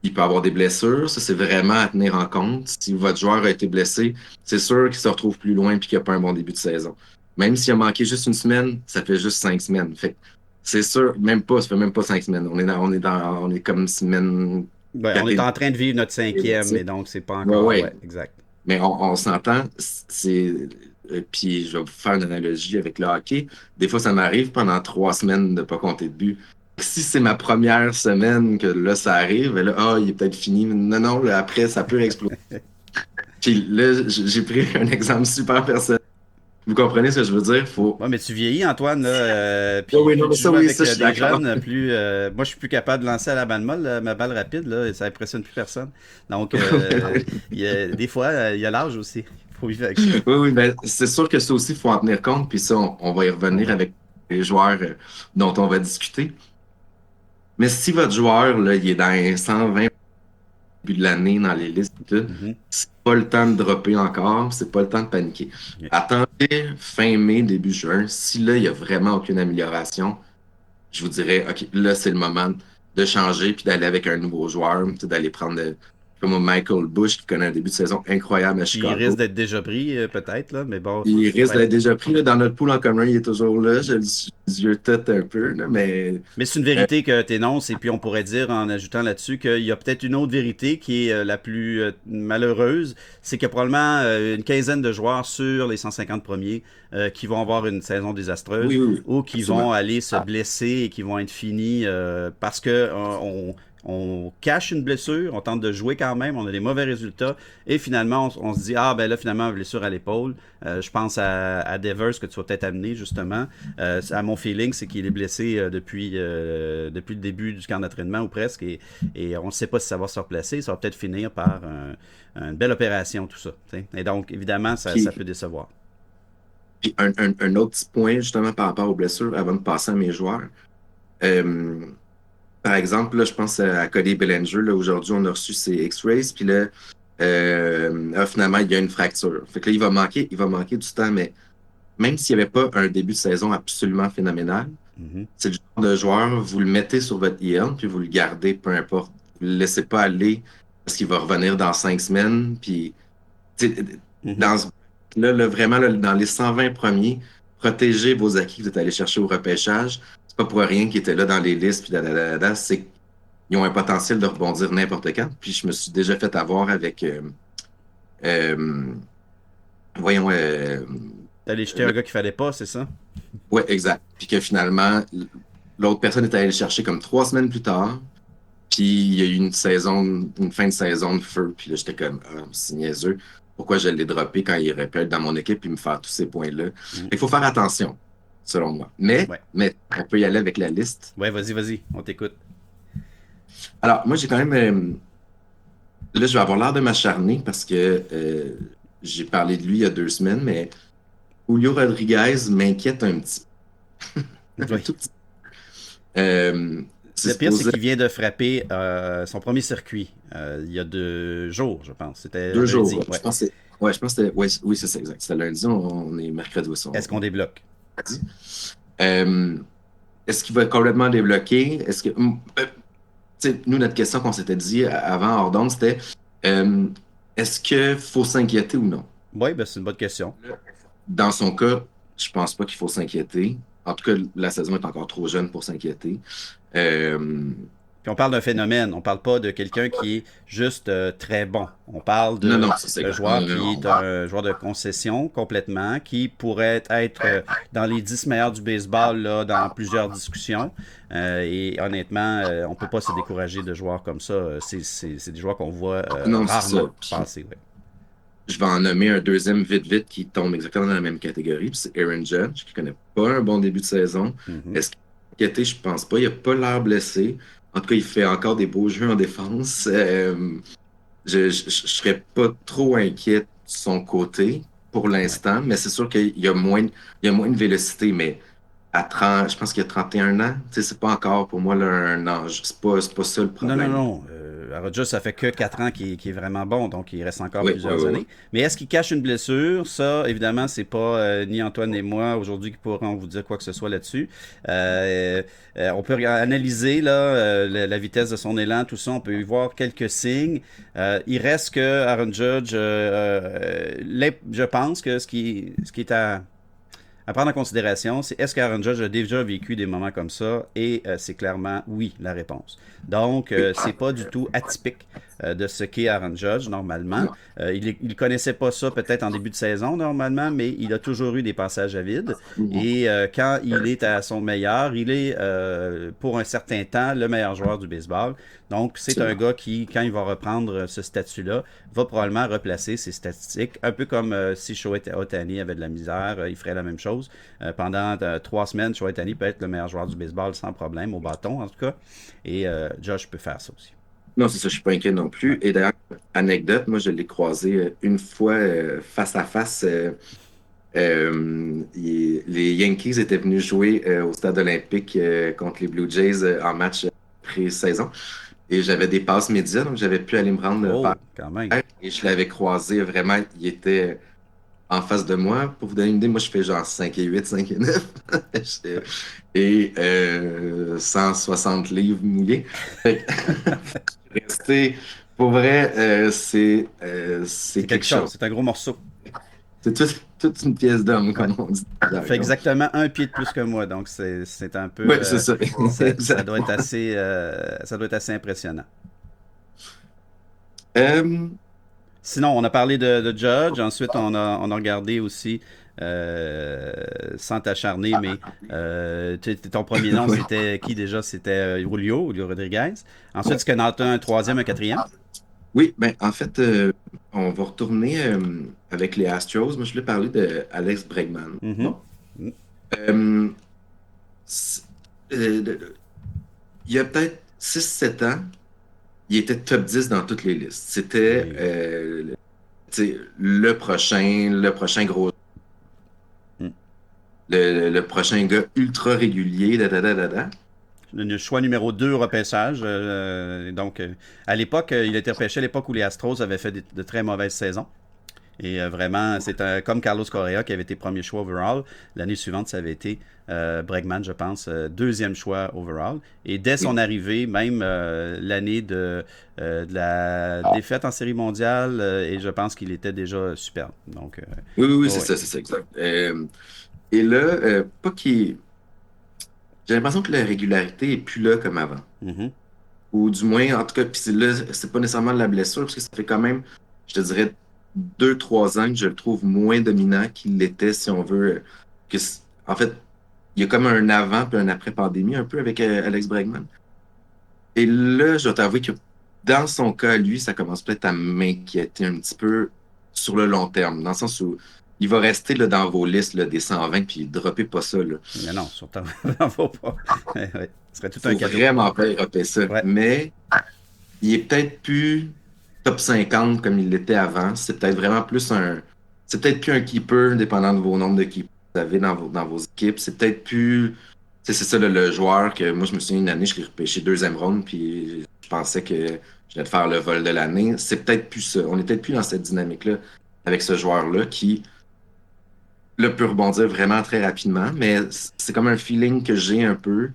Il peut avoir des blessures. Ça, c'est vraiment à tenir en compte. Si votre joueur a été blessé, c'est sûr qu'il se retrouve plus loin et qu'il n'a pas un bon début de saison. Même s'il a manqué juste une semaine, ça fait juste 5 semaines. Fait c'est sûr, ça fait même pas 5 semaines. On est comme semaine... on est en train de vivre notre 5e, mais donc c'est pas encore... Ouais, exact. Mais on s'entend, puis je vais vous faire une analogie avec le hockey. Des fois, ça m'arrive pendant 3 semaines de ne pas compter de but. Si c'est ma première semaine que là, ça arrive, là, il est peut-être fini. Non, là, après, ça peut exploser. Puis là, j'ai pris un exemple super personnel. Vous comprenez ce que je veux dire? Ouais, mais tu vieillis, Antoine, là. Puis tu joues avec des jeunes, moi, je suis plus capable de lancer à la balle molle, ma balle rapide, là, et ça impressionne plus personne. Donc, des fois, il y a l'âge aussi. Il faut vivre avec ça. Oui, ben, c'est sûr que ça aussi, il faut en tenir compte. Puis ça, on va y revenir avec les joueurs dont on va discuter. Mais si votre joueur, là, il est dans les 120 début de l'année dans les listes et tout, Mhm. c'est pas le temps de dropper encore, c'est pas le temps de paniquer. Ok. Attendez fin mai, début juin. Si là, il y a vraiment aucune amélioration, je vous dirais, OK, là, c'est le moment de changer puis d'aller avec un nouveau joueur, d'aller prendre comme Michael Bush qui connaît un début de saison incroyable à Qui risque Chicago. d'être déjà pris, peut-être, là, mais bon. Il risque Ouais. d'être déjà pris là, dans notre pool en commun, il est toujours là. Je les yeux têtes un peu, là, mais Mais c'est une euh, vérité que tu énonces, et puis on pourrait dire en ajoutant là-dessus qu'il y a peut-être une autre vérité qui est la plus malheureuse, c'est qu'il y a probablement une quinzaine de joueurs sur les 150 premiers qui vont avoir une saison désastreuse oui, oui, oui, ou qui vont absolument. aller se Ah, blesser et qui vont être finis parce que on cache une blessure, on tente de jouer quand même, on a des mauvais résultats et finalement on se dit ah ben là finalement blessure à l'épaule. Je pense à Devers que tu vas peut-être amener justement. À mon feeling, c'est qu'il est blessé depuis le début du camp d'entraînement ou presque, et on ne sait pas si ça va se replacer. Ça va peut-être finir par une belle opération, tout ça. T'sais. Et donc, évidemment, ça puis, peut décevoir. puis un autre petit point, justement, par rapport aux blessures, avant de passer à mes joueurs. Euh, Par exemple, là, je pense à Cody Bellinger. Là, aujourd'hui, on a reçu ses X-rays, puis là, finalement, il y a une fracture. Fait que là, il va manquer du temps, mais même s'il n'y avait pas un début de saison absolument phénoménal, Mhm. c'est le genre de joueur, vous le mettez sur votre IL, puis vous le gardez, peu importe. Vous ne le laissez pas aller parce qu'il va revenir dans 5 semaines. Puis, tu sais, Mhm. dans, là, vraiment, là, dans les 120 premiers, protégez vos acquis que vous êtes allé chercher au repêchage. C'est pas pour rien qu'ils étaient là dans les listes, puis c'est qu'ils ont un potentiel de rebondir n'importe quand. Puis je me suis déjà fait avoir avec, euh, voyons, T'allais jeter un le- gars qu'il fallait pas, c'est ça? ouais, exact. Puis que finalement, l'autre personne est allée le chercher comme 3 semaines plus tard. Puis il y a eu une fin de saison de feu. Puis là, j'étais comme, ah, c'est niaiseux. Pourquoi je l'ai droppé quand il aurait pu être dans mon équipe et me faire tous ces points-là? Mhm. Il faut faire attention, selon moi. Mais, Ouais. mais on peut y aller avec la liste. Ouais, vas-y, vas-y, on t'écoute. Alors, moi, j'ai quand même. Là, je vais avoir l'air de m'acharner parce que j'ai parlé de lui il y a 2 semaines, mais Julio Rodriguez m'inquiète un petit un Oui. tout petit. Euh, c'est Le pire, c'est supposé qu'il vient de frapper son premier circuit il y a 2 jours, je pense. C'était 2 jours. lundi. Je Ouais. pense que ouais, je pense que c'était. Ouais, oui, c'est ça, exact. C'était lundi, on est mercredi aussi. Est-ce qu'on débloque? Mardi. Euh, est-ce qu'il va être complètement débloqué? Est-ce que. Tu sais, nous, notre question qu'on s'était dit avant hors d'onde, c'était euh, est-ce qu'il faut s'inquiéter ou non? Oui, ben, c'est une bonne question. Dans son cas, je pense pas qu'il faut s'inquiéter. En tout cas, la saison est encore trop jeune pour s'inquiéter. Euh, Puis on parle d'un phénomène, on parle pas de quelqu'un qui est juste très bon. On parle non, non, de ça c'est un clair. Non, joueur non, qui non, est un joueur de concession complètement, qui pourrait être dans les 10 meilleurs du baseball là, dans plusieurs discussions. Et honnêtement, on peut pas se décourager de joueurs comme ça. C'est des joueurs qu'on voit non, c'est ça. rarement Puis, passer. Ouais. je vais en nommer un deuxième vite, vite qui tombe exactement dans la même catégorie. Puis c'est Aaron Judge, qui connaît pas un bon début de saison. Mhm. Est-ce qu'il est inquiété? Je pense pas. Il a pas l'air blessé. En tout cas, il fait encore des beaux jeux en défense. Je serais pas trop inquiet de son côté pour Ouais. l'instant, mais c'est sûr qu'il y a moins de vélocité, mais à 30, je pense qu'il y a 31 ans, tu sais, c'est pas encore pour moi là, un âge. C'est pas ça le Non, non, problème. non. Rodgers, ça fait que 4 ans qu'il est vraiment bon, donc il reste encore Oui, oui, plusieurs oui, oui. années. Mais est-ce qu'il cache une blessure? Ça, évidemment, c'est pas ni Antoine ni moi aujourd'hui qui pourront vous dire quoi que ce soit là-dessus. On peut analyser là, la vitesse de son élan, tout ça. On peut y voir quelques signes. Il reste que Aaron Judge, je pense que ce qui est à prendre en considération, c'est est-ce qu'Aaron Judge a déjà vécu des moments comme ça? Et c'est clairement oui, la réponse. Donc, Oui. c'est pas du tout atypique de ce qu'est Aaron Judge normalement. Non. Il connaissait pas ça peut-être en début de saison normalement, mais il a toujours eu des passages à vide. Mhm. Et quand il est à son meilleur, il est pour un certain temps le meilleur joueur du baseball. Donc, c'est un Absolument. gars qui, quand il va reprendre ce statut-là, va probablement replacer ses statistiques. Un peu comme si Shohei Ohtani avait de la misère, il ferait la même chose. Pendant 3 semaines, Shohei Ohtani peut être le meilleur joueur du baseball sans problème, au bâton en tout cas. Et Josh peut faire ça aussi. Non, c'est ça, je suis pas inquiet non plus. Ouais. Et d'ailleurs, anecdote, moi, je l'ai croisé une fois face à face. Les Yankees étaient venus jouer au stade olympique contre les Blue Jays en match pré-saison. Et j'avais des passes médias, donc j'avais pu aller me rendre vers Oh, quand même. et je l'avais croisé vraiment. Il était en face de moi. Pour vous donner une idée, moi, je fais genre 5 et 8, 5 et 9. Et 160 livres mouillés. Fait que, rester, pour vrai, c'est C'est quelque quelque chose, chose. c'est un gros morceau. C'est toute une pièce d'homme, Ouais. comme on dit dans le Il fait jargon. exactement un pied de plus que moi, donc c'est un peu... Oui, c'est ça. ça doit être Exactement. ça doit être assez impressionnant. Euh, Sinon, on a parlé de Judge, ensuite on a regardé aussi, euh, sans t'acharner, mais ton premier nom, oui. c'était qui déjà? C'était Julio Rodriguez. Ensuite, est-ce que t'en as un troisième, un quatrième? Oui, ben en fait, on va retourner avec les Astros. Moi, je voulais parler de Alex Bregman. Mhm. Bon. Euh, c- euh, il y a peut-être 6 7 ans, il était top 10 dans toutes les listes. C'était Oui. tu sais, le prochain gros, Mm. le prochain gars ultra régulier, da, da, da, da, da. Le choix numéro 2 au repêchage. Donc, à l'époque, il était repêché à l'époque où les Astros avaient fait de très mauvaises saisons. Et vraiment, c'est comme Carlos Correa qui avait été premier choix overall. L'année suivante, ça avait été Bregman, je pense, deuxième choix overall. Et dès son arrivée, même l'année de la défaite en série mondiale, et je pense qu'il était déjà superbe. Donc, Oui, oui, oui, oh, oui. c'est ça, exact. Et là, pas qu'il. J'ai l'impression que la régularité est plus là comme avant. Mhm. Ou du moins, en tout cas, puis là, c'est pas nécessairement de la blessure, parce que ça fait quand même, je te dirais, 2 3 ans que je le trouve moins dominant qu'il l'était, si on veut. En fait, il y a comme un avant puis un après pandémie, un peu avec Alex Bregman. Et là, je dois t'avouer que dans son cas, lui, ça commence peut-être à m'inquiéter un petit peu sur le long terme, dans le sens où il va rester là, dans vos listes là, des 120, puis droppez pas ça. Là. Mais non, surtout, n'en faut pas. Ouais, ouais. Ce serait tout un Faut cadeau. vraiment pas dropper ça. Ouais. Mais il est peut-être plus top 50 comme il l'était avant. C'est peut-être vraiment plus un. C'est peut-être plus un keeper, dépendant de vos nombres de keepers que vous avez dans vos équipes. C'est peut-être plus. C'est ça le joueur que moi, je me souviens une année, je l'ai repêché deuxième ronde, puis je pensais que je venais de faire le vol de l'année. C'est peut-être plus ça. On est peut-être plus dans cette dynamique-là avec ce joueur-là qui là, peut rebondir vraiment très rapidement, mais c'est comme un feeling que j'ai un peu.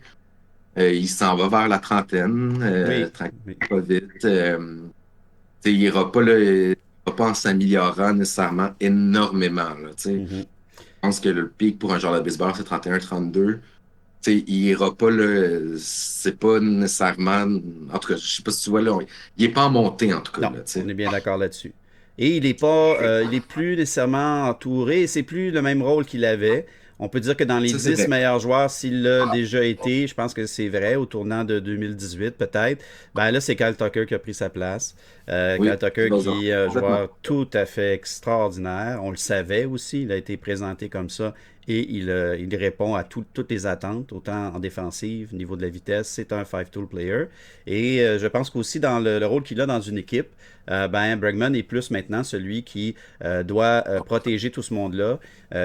Il s'en va vers la trentaine, Oui. tranquillement, Oui. pas vite. Il ira pas, là, il ira pas en s'améliorant nécessairement énormément. Là, je Mhm. pense que le pic pour un joueur de baseball, c'est 31 32. Il ira pas, là, c'est pas nécessairement. En tout cas, je sais pas si tu vois, là, il est pas en montée, en tout cas. Non, Là, on est bien d'accord là-dessus. Et il est pas, il est plus nécessairement entouré. C'est plus le même rôle qu'il avait. On peut dire que dans les Ça, c'est 10 vrai. meilleurs joueurs, s'il l'a déjà été, je pense que c'est vrai, au tournant de 2018 peut-être, ben là, c'est Kyle Tucker qui a pris sa place. Kyle Oui, tu Tucker as raison. qui est un Complètement. joueur tout à fait extraordinaire. On le savait aussi, il a été présenté comme ça et il répond à toutes les attentes, autant en défensive, au niveau de la vitesse. C'est un five-tool player. Et je pense qu'aussi dans le rôle qu'il a dans une équipe, ben Bregman est plus maintenant celui qui doit protéger tout ce monde-là,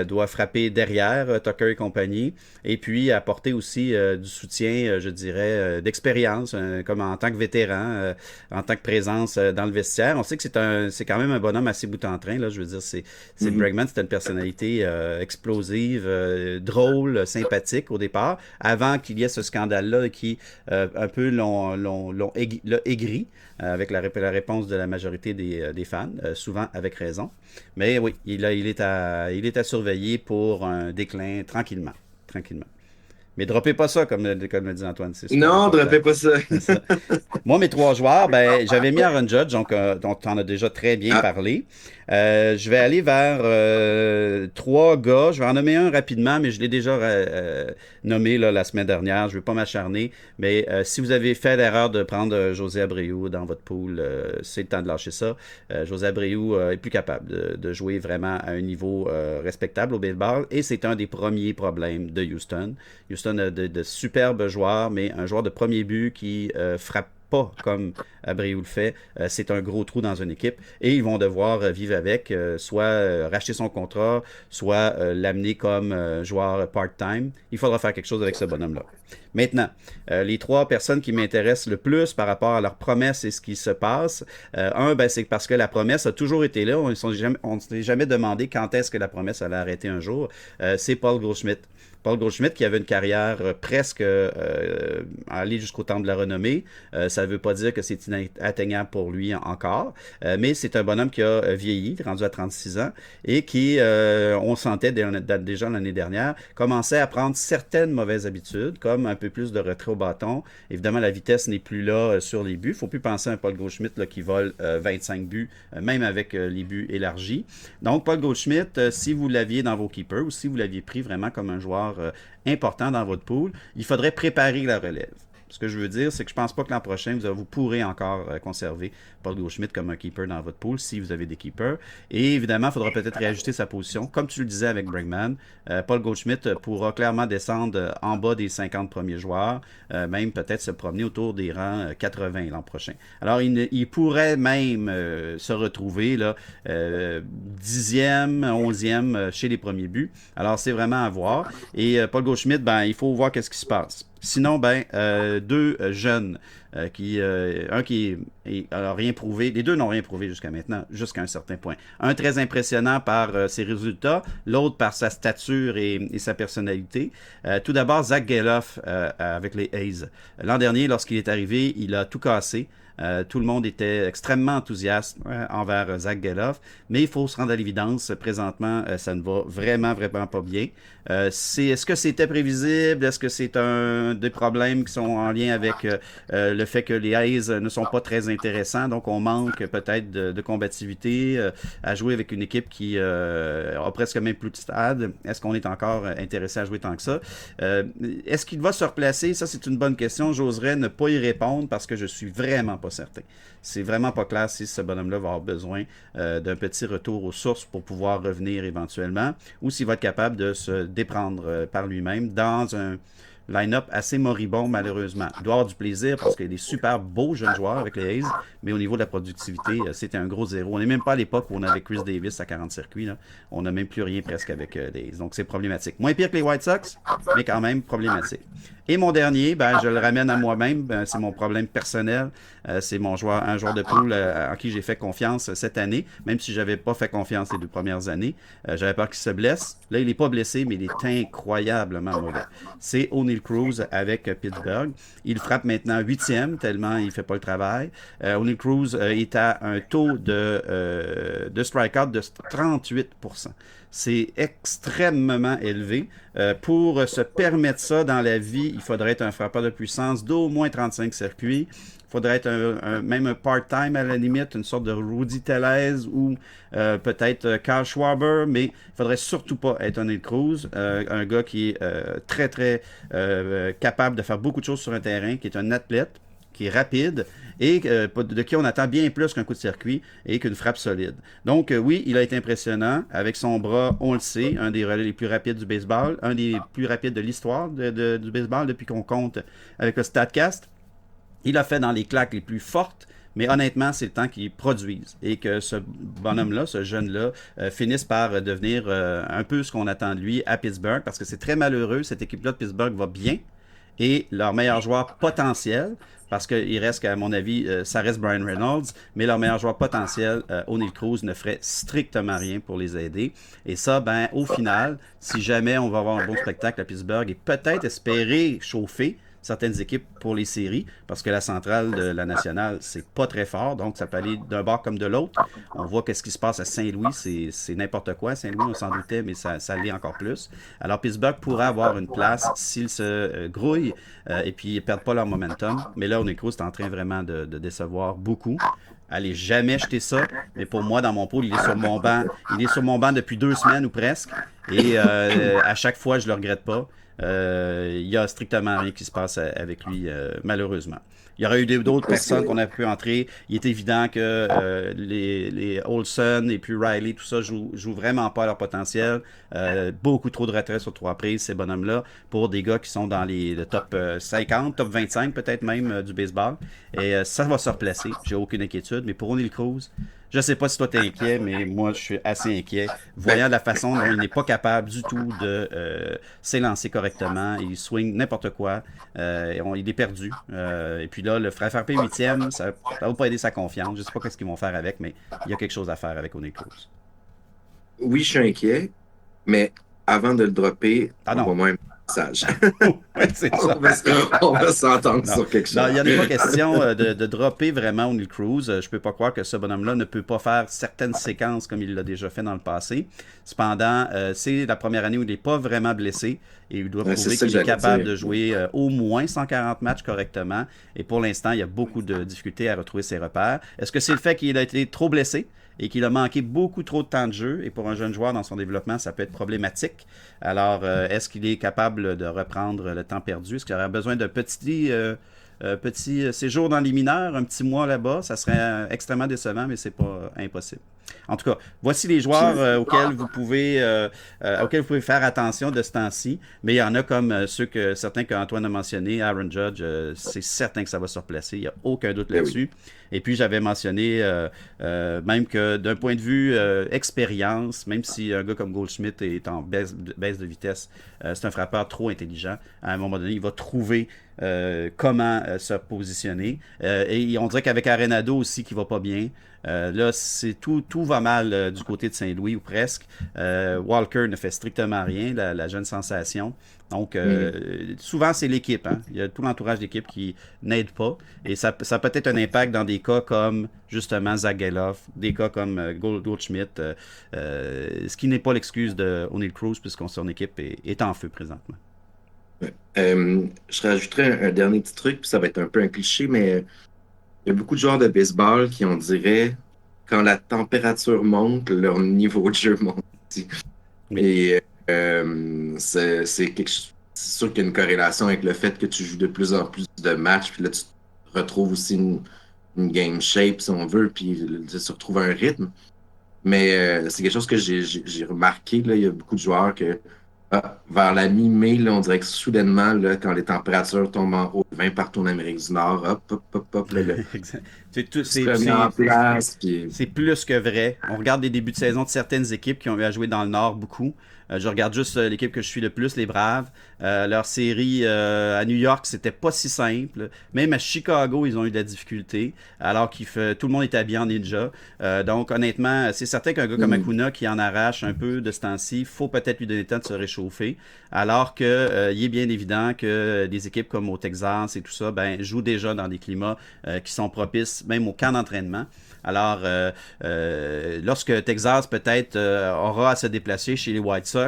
doit frapper derrière Tucker et compagnie, et puis apporter aussi du soutien, je dirais, d'expérience, comme en tant que vétéran, en tant que présence dans le vestiaire. On sait que c'est quand même un bonhomme assez bout en train. Là, je veux dire, c'est Mhm. Bregman, c'était une personnalité explosive, drôle, sympathique au départ, avant qu'il y ait ce scandale-là qui un peu l'a aigri avec la réponse de la majorité des fans, souvent avec raison. Mais oui, il est à surveiller pour un déclin tranquillement. Tranquillement. Mais droppez pas ça, comme le dit Antoine, c'est super Non, ne important. refais pas ça. C'est ça. Moi, mes trois joueurs, ben, j'avais mis Aaron Judge, donc, dont tu en as déjà très bien Ah, parlé. Je vais aller vers trois gars. Je vais en nommer un rapidement, mais je l'ai déjà nommé là, la semaine dernière. Je ne vais pas m'acharner. Mais si vous avez fait l'erreur de prendre José Abreu dans votre pool, c'est le temps de lâcher ça. José Abreu est plus capable de jouer vraiment à un niveau respectable au baseball. Et c'est un des premiers problèmes de Houston. Houston a de superbes joueurs, mais un joueur de premier but qui frappe pas comme Abreu le fait, c'est un gros trou dans une équipe et ils vont devoir vivre avec, soit racheter son contrat, soit l'amener comme joueur part-time. Il faudra faire quelque chose avec ce bonhomme-là. Maintenant, les trois personnes qui m'intéressent le plus par rapport à leur promesse et ce qui se passe, ben, c'est parce que la promesse a toujours été là. On ne s'est jamais demandé quand est-ce que la promesse allait arrêter un jour. C'est Paul Goldschmidt. Paul Goldschmidt qui avait une carrière presque allée jusqu'au temple de la renommée. Ça ne veut pas dire que c'est inatteignable pour lui encore, mais c'est un bonhomme qui a vieilli, rendu à 36 ans, et qui, on sentait déjà l'année dernière, commençait à prendre certaines mauvaises habitudes, comme un peu plus de retrait au bâton. Évidemment, la vitesse n'est plus là sur les buts. Il ne faut plus penser à un Paul Goldschmidt là, qui vole 25 buts, même avec les buts élargis. Donc, Paul Goldschmidt, si vous l'aviez dans vos keepers ou si vous l'aviez pris vraiment comme un joueur important dans votre pool, il faudrait préparer la relève. Ce que je veux dire, c'est que je pense pas que l'an prochain, vous pourrez encore conserver Paul Goldschmidt comme un keeper dans votre pool si vous avez des keepers. Et évidemment, il faudra peut-être réajuster sa position. Comme tu le disais avec Bregman, Paul Goldschmidt pourra clairement descendre en bas des 50 premiers joueurs, même peut-être se promener autour des rangs 80 l'an prochain. Alors, il pourrait même se retrouver là, 10e, 11e chez les premiers buts. Alors, c'est vraiment à voir. Et Paul Goldschmidt, ben, il faut voir qu'est-ce qui se passe. Sinon, ben, deux jeunes un qui n'a rien prouvé, les deux n'ont rien prouvé jusqu'à maintenant, jusqu'à un certain point. Un très impressionnant par ses résultats, l'autre par sa stature et sa personnalité. Tout d'abord, Zach Gelof avec les A's. L'an dernier, lorsqu'il est arrivé, il a tout cassé. Tout le monde était extrêmement enthousiaste envers Zach Gelof, mais il faut se rendre à l'évidence, présentement, ça ne va vraiment pas bien. Est-ce que c'était prévisible? Est-ce que c'est un des problèmes qui sont en lien avec le fait que les A's ne sont pas très intéressants, donc on manque peut-être de combativité à jouer avec une équipe qui a presque même plus de stade? Est-ce qu'on est encore intéressé à jouer tant que ça? Est-ce qu'il va se replacer? Ça, c'est une bonne question. J'oserais ne pas y répondre parce que je suis vraiment pas certain. C'est vraiment pas clair si ce bonhomme-là va avoir besoin d'un petit retour aux sources pour pouvoir revenir éventuellement ou s'il va être capable de se déprendre par lui-même dans un line-up assez moribond, malheureusement. Il doit avoir du plaisir parce qu'il y a des super beaux jeunes joueurs avec les A's, mais au niveau de la productivité, c'était un gros zéro. On n'est même pas à l'époque où on avait Chris Davis à 40 circuits. Là. On n'a même plus rien presque avec les A's. Donc, c'est problématique. Moins pire que les White Sox, mais quand même problématique. Et mon dernier, ben, je le ramène à moi-même. Ben, c'est mon problème personnel. C'est un joueur de pool en qui j'ai fait confiance cette année, même si je n'avais pas fait confiance les 2 premières années. J'avais peur qu'il se blesse. Là, il n'est pas blessé, mais il est incroyablement mauvais. C'est O'Neill Cruz avec Pittsburgh. Il frappe maintenant 8e, tellement il ne fait pas le travail. O'Neill Cruz est à un taux de strikeout de 38%. C'est extrêmement élevé. Pour se permettre ça dans la vie, il faudrait être un frappeur de puissance d'au moins 35 circuits. Il faudrait être même un part-time à la limite, une sorte de Rudy Tellez ou peut-être Kyle Schwarber, mais il ne faudrait surtout pas être O'Neill Cruz, un gars qui est très capable de faire beaucoup de choses sur un terrain, qui est un athlète, qui est rapide et de qui on attend bien plus qu'un coup de circuit et qu'une frappe solide. Donc oui, il a été impressionnant. Avec son bras, on le sait, un des relais les plus rapides du baseball, un des plus rapides de l'histoire du baseball depuis qu'on compte avec le StatCast. Il a fait dans les claques les plus fortes, mais honnêtement, c'est le temps qu'il produise et que ce bonhomme-là, ce jeune-là, finisse par devenir un peu ce qu'on attend de lui à Pittsburgh, parce que c'est très malheureux. Cette équipe-là de Pittsburgh va bien et leur meilleur joueur potentiel, parce qu'il reste qu'à mon avis, ça reste Brian Reynolds, mais leur meilleur joueur potentiel, O'Neill Cruz, ne ferait strictement rien pour les aider. Et ça, ben, au final, si jamais on va avoir un bon spectacle à Pittsburgh et peut-être espérer chauffer certaines équipes pour les séries, parce que la centrale de la nationale, c'est pas très fort, donc ça peut aller d'un bord comme de l'autre. On voit qu'est-ce qui se passe à Saint-Louis, c'est n'importe quoi. Saint-Louis, on s'en doutait, mais ça l'est encore plus. Alors Pittsburgh pourrait avoir une place s'ils se grouillent et puis ils perdent pas leur momentum. Mais là, O'Neill Cruz est en train vraiment de décevoir beaucoup. Allez jamais jeter ça, mais pour moi, dans mon pool, il est sur mon banc. Il est sur mon banc depuis 2 semaines ou presque, et à chaque fois, je le regrette pas. il y a strictement rien qui se passe avec lui, malheureusement. Il y aurait eu d'autres personnes qu'on a pu entrer. Il est évident que les Olsen et puis Riley, tout ça, jouent vraiment pas à leur potentiel. Beaucoup trop de retraits sur 3 prises, ces bonhommes-là, pour des gars qui sont dans le top 50, top 25 peut-être même du baseball. Et ça va se replacer, j'ai aucune inquiétude. Mais pour O'Neill Cruz, je sais pas si toi t'es inquiet, mais moi je suis assez inquiet. Voyant la façon dont il n'est pas capable du tout de s'élancer correctement, il swing n'importe quoi, il est perdu. Et puis là, le frapper huitième, ça ne va pas aider sa confiance. Je sais pas ce qu'ils vont faire avec, mais il y a quelque chose à faire avec O'Neill Cruz. Oui, je suis inquiet, mais avant de le dropper, Ah non. envoie-moi un message. Ouais, c'est ça. On va s'entendre Non, sur quelque chose. non, il n'y en a pas question de dropper vraiment O'Neill Cruz. Je peux pas croire que ce bonhomme-là ne peut pas faire certaines séquences comme il l'a déjà fait dans le passé. Cependant, c'est la première année où il n'est pas vraiment blessé et il doit prouver qu'il est capable de jouer au moins 140 matchs correctement. Et pour l'instant, il y a beaucoup de difficultés à retrouver ses repères. Est-ce que c'est le fait qu'il a été trop blessé et qu'il a manqué beaucoup trop de temps de jeu? Et pour un jeune joueur dans son développement, ça peut être problématique. Alors, est-ce qu'il est capable de reprendre le temps perdu? Est-ce qu'il aurait besoin d'un petit séjour dans les mineurs, un petit mois là-bas? Ça serait extrêmement décevant, mais c'est pas impossible. En tout cas, voici les joueurs auxquels vous pouvez faire attention de ce temps-ci. Mais il y en a comme certains qu'Antoine a mentionné, Aaron Judge, c'est certain que ça va se replacer. Il n'y a aucun doute là-dessus. Oui. Et puis, j'avais mentionné même que d'un point de vue expérience, même si un gars comme Goldschmidt est en baisse de vitesse, c'est un frappeur trop intelligent. À un moment donné, il va trouver comment se positionner. Et on dirait qu'avec Arenado aussi, qui va pas bien. Là, tout va mal du côté de Saint-Louis, ou presque. Walker ne fait strictement rien, la jeune sensation. Donc, souvent, c'est l'équipe. Hein? Il y a tout l'entourage d'équipe qui n'aide pas. Et ça peut être un impact dans des cas comme, justement, Zach Gelof, des cas comme Goldschmidt, ce qui n'est pas l'excuse de O'Neill Cruz, puisque son équipe est en feu présentement. Je rajouterais un dernier petit truc, puis ça va être un peu un cliché, mais il y a beaucoup de joueurs de baseball qui, on dirait, quand la température monte, leur niveau de jeu monte aussi. Oui. Et c'est sûr qu'il y a une corrélation avec le fait que tu joues de plus en plus de matchs, puis là, tu retrouves aussi une game shape, si on veut, puis tu retrouves un rythme. Mais c'est quelque chose que j'ai remarqué, là, il y a beaucoup de joueurs que vers la mi-mai, là, on dirait que soudainement, là, quand les températures tombent en haut de 20 partout en Amérique du Nord, hop, là, c'est plus que vrai. On regarde les débuts de saison de certaines équipes qui ont eu à jouer dans le Nord beaucoup. Je regarde juste l'équipe que je suis le plus, les Braves. Leur série à New York, c'était pas si simple. Même à Chicago, ils ont eu de la difficulté, alors que tout le monde était habillé en ninja. Donc, honnêtement, c'est certain qu'un gars comme Acuna qui en arrache un peu de ce temps-ci, il faut peut-être lui donner le temps de se réchauffer. Alors que il est bien évident que des équipes comme au Texas et tout ça, jouent déjà dans des climats qui sont propices, même au camp d'entraînement. Alors, lorsque Texas peut-être aura à se déplacer chez les White Sox,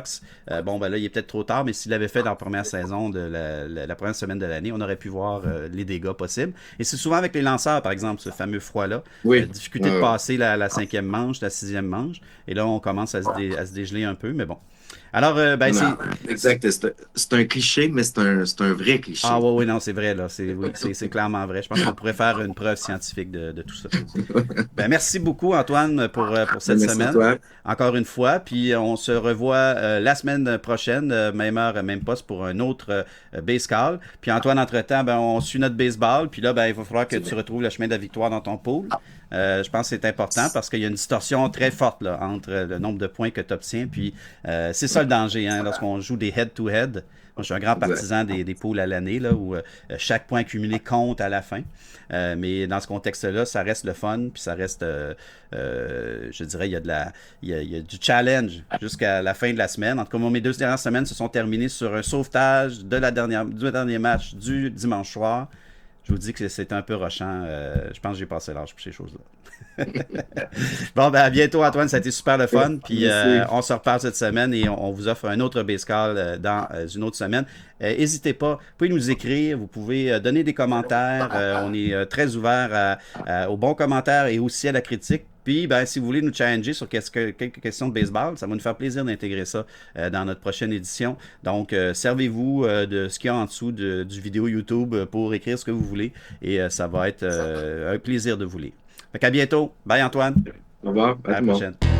là, il est peut-être trop tard, mais s'il l'avait fait dans la première saison de la première semaine de l'année, on aurait pu voir les dégâts possibles. Et c'est souvent avec les lanceurs, par exemple, ce fameux froid-là. Oui. Difficulté de passer la 5e manche, la 6e manche. Et là, on commence à se dégeler un peu, mais bon. Alors, exact. C'est un cliché, mais c'est un vrai cliché. Ah oui, non, c'est vrai, là. C'est clairement vrai. Je pense qu'on pourrait faire une preuve scientifique de tout ça. Merci beaucoup, Antoine, pour cette semaine. Encore une fois. Puis on se revoit la semaine prochaine, même heure, même poste, pour un autre base call. Puis Antoine, entre-temps, on suit notre baseball. Puis là, il va falloir que tu retrouves le chemin de la victoire dans ton pool. Je pense que c'est important parce qu'il y a une distorsion très forte là, entre le nombre de points que tu obtiens. Puis c'est ça le danger, hein, lorsqu'on joue des head-to-head. Moi, je suis un grand partisan des poules à l'année, là, où chaque point accumulé compte à la fin. Mais dans ce contexte-là, ça reste le fun, puis ça reste, je dirais, il y a du challenge jusqu'à la fin de la semaine. En tout cas, mes 2 dernières semaines se sont terminées sur un sauvetage du dernier match du dimanche soir. Je vous dis que c'est un peu rushant. Je pense que j'ai passé l'âge pour ces choses-là. Bon, à bientôt, Antoine. Ça a été super le fun. Puis on se reparle cette semaine et on vous offre un autre base call dans une autre semaine. N'hésitez pas. Vous pouvez nous écrire. Vous pouvez donner des commentaires. On est très ouvert aux bons commentaires et aussi à la critique. Puis, ben, si vous voulez nous challenger sur quelques questions de baseball, ça va nous faire plaisir d'intégrer ça dans notre prochaine édition. Donc, servez-vous de ce qu'il y a en dessous du vidéo YouTube pour écrire ce que vous voulez et ça va être un plaisir de vous lire. Fait qu'à bientôt. Bye Antoine. Au revoir, à À tout la le monde. prochaine.